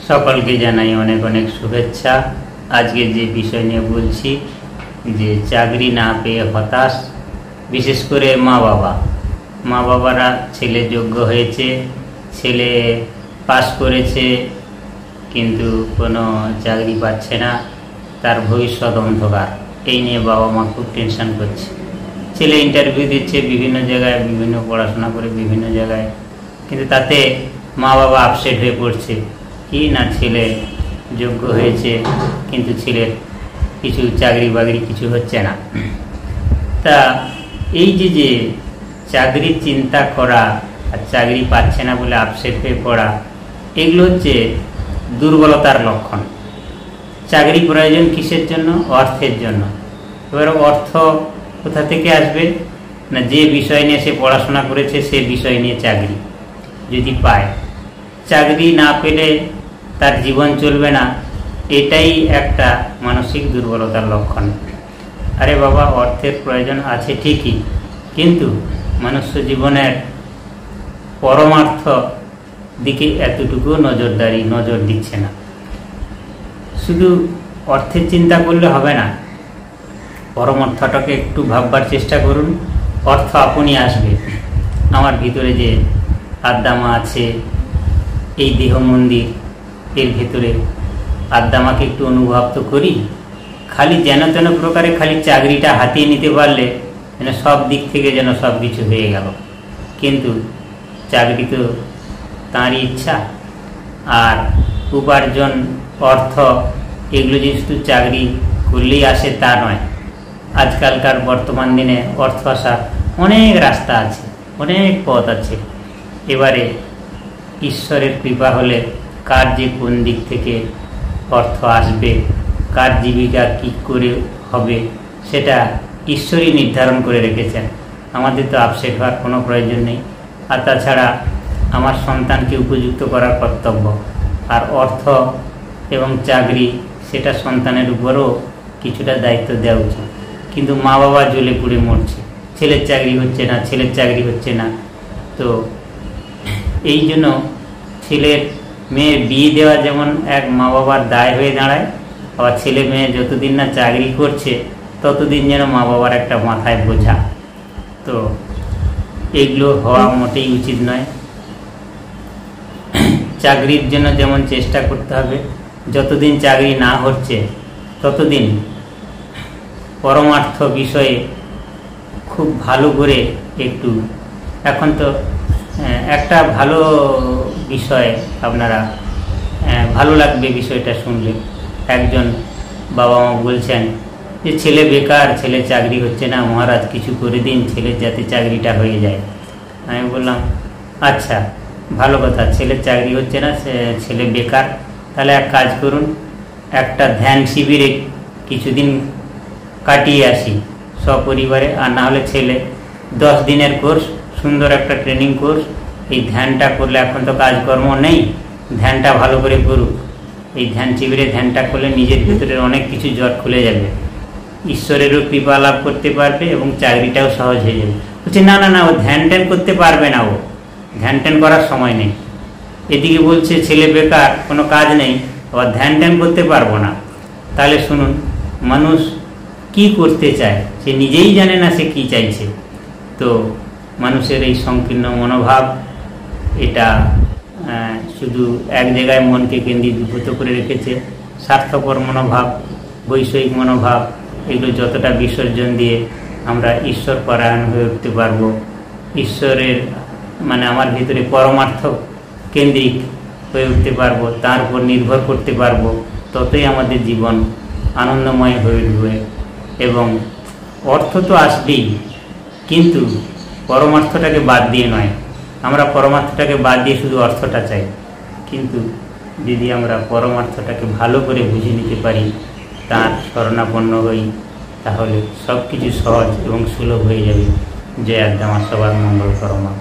সকলকে জানাই অনেক অনেক শুভেচ্ছা। আজকে যে বিষয় নিয়ে বলছি যে চাকরি না পেয়ে হতাশ, বিশেষ করে মা বাবারা ছেলে যোগ্য হয়েছে, ছেলে পাস করেছে, কিন্তু কোনো চাকরি পাচ্ছে না, তার ভবিষ্যৎ অন্ধকার। এই নিয়ে বাবা মা খুব টেনশন করছে। ছেলে ইন্টারভিউ দিচ্ছে বিভিন্ন জায়গায়, বিভিন্ন পড়াশোনা করে বিভিন্ন জায়গায়, কিন্তু তাতে মা বাবা আপসেট হয়ে পড়ছে কি না ছেলে যোগ্য হয়েছে কিন্তু ছেলের কিছু চাকরি বাকরি কিছু হচ্ছে না। তা এই যে চাকরির চিন্তা করা আর চাকরি পাচ্ছে না বলে আপসেট হয়ে পড়া, এগুলো হচ্ছে দুর্বলতার লক্ষণ। চাকরি প্রয়োজন কিসের জন্য? অর্থের জন্য। এবার অর্থ কোথা থেকে আসবে না, যে বিষয় নিয়ে সে পড়াশোনা করেছে সে বিষয় নিয়ে চাকরি যদি পায়। চাকরি না পেলে তার জীবন চলবে না, এটাই একটা মানসিক দুর্বলতার লক্ষণ। আরে বাবা, অর্থের প্রয়োজন আছে ঠিকই, কিন্তু মনুষ্য জীবনের পরমার্থ দিকে এতটুকু নজর দিচ্ছে না। শুধু অর্থের চিন্তা করলে হবে না, পরমার্থটাকে একটু ভাববার চেষ্টা করুন। অর্থ আপনি আসবে। আমার ভিতরে যে আদ্দামা আছে, এই দেহ মন্দির, এর ভেতরে আদ্দামাকে একটু অনুভব তো করি। খালি যেন তেন প্রকারে খালি চাকরিটা হাতিয়ে নিতে পারলে যেন সব দিক থেকে যেন সব কিছু হয়ে গেল, কিন্তু চাকরি তো তাঁরই ইচ্ছা। আর উপার্জন, অর্থ, এগুলো যে শুধু চাকরি করলেই আসে তা নয়। আজকালকার বর্তমান দিনে অর্থ আসার অনেক রাস্তা আছে, অনেক পথ আছে। এবারে ঈশ্বরের কৃপা হলে কার যে কোন দিক থেকে অর্থ আসবে, কার জীবিকা কী করে হবে, সেটা ঈশ্বরই নির্ধারণ করে রেখেছেন। আমাদের তো আপসেট হওয়ার কোনো প্রয়োজন নেই। আর তাছাড়া আমার সন্তানকে উপযুক্ত করার কর্তব্য। আর অর্থ এবং চাকরি, সেটা সন্তানের উপরও কিছুটা দায়িত্ব দেওয়া উচিত। কিন্তু মা বাবা জ্বলে পুড়ে মরছে, ছেলের চাকরি হচ্ছে না। তো এই জন্য ছেলের মেয়ের বিয়ে দেওয়া যেমন এক মা বাবার দায় হয়ে দাঁড়ায়, আবার ছেলে মেয়ে যতদিন না চাকরি করছে ততদিন যেন মা বাবার একটা মাথায় বোঝা। তো এগুলো হওয়া মোটেই উচিত নয়। চাকরির জন্য যেমন চেষ্টা করতে হবে, যতদিন চাকরি না হচ্ছে ততদিন পরমার্থ বিষয়ে খুব ভালো করে একটু, এখন তো একটা ভালো বিষয়, আপনারা ভালো লাগবে বিষয়টা শুনলে। একজন বাবা মা বলছেন যে ছেলে বেকার, ছেলে চাকরি হচ্ছে না, মহারাজ কিছু করে দিন, ছেলের যাতে চাকরিটা হয়ে যায়। আমি বললাম আচ্ছা, ভালো কথা, ছেলের চাকরি হচ্ছে না, ছেলে বেকার, তাহলে এক কাজ করুন, একটা ধ্যান শিবিরে কিছুদিন কাটিয়ে আসি সপরিবারে। আর না হলে ছেলে 10 দিনের কোর্স, সুন্দর একটা ট্রেনিং কোর্স, এই ধ্যানটা করলে, এখন তো কাজকর্ম নেই, ধ্যানটা ভালো করে করুক। এই ধ্যান শিবিরে ধ্যানটা করলে নিজের ভিতরে অনেক কিছু জট খুলে যাবে, ঈশ্বরেরও কৃপা লাভ করতে পারবে এবং চাকরিটাও সহজ হয়ে যাবে। বলছে না, ও ধ্যান করতে পারবে না, ও ধ্যান করার সময় নেই। এদিকে বলছে ছেলে বেকার, কোনো কাজ নেই, আবার ধ্যান করতে পারবো না। তাহলে শুনুন, মানুষ কি করতে চায় সে নিজেই জানে না সে কি চাইছে। তো মানুষের এই সংকীর্ণ মনোভাব, এটা শুধু এক জায়গায় মনকে কেন্দ্রীভূত করে রেখেছে। স্বার্থপর মনোভাব, বৈষয়িক মনোভাব, এগুলো যতটা বিসর্জন দিয়ে আমরা ঈশ্বর পরায়ণ হয়ে উঠতে পারবো, ঈশ্বরের আমার ভিতরে পরমার্থ কেন্দ্রিক হয়ে উঠতে পারবো, তার উপর নির্ভর করতে পারবো, ততই আমাদের জীবন আনন্দময় হয়ে উঠবে। এবং অর্থ তো আসবেই, কিন্তু পরমার্থটাকে বাদ দিয়ে নয়। আমরা পরমার্থটাকে বাদ দিয়ে শুধু অর্থটা চাই, কিন্তু যদি আমরা পরমার্থটাকে ভালো করে বুঝে নিতে পারি, তার শরণাপন্ন হই, তাহলে সব কিছু সহজ এবং সুলভ হয়ে যাবে। জয় আদ্দামা, সবার মঙ্গল করমা।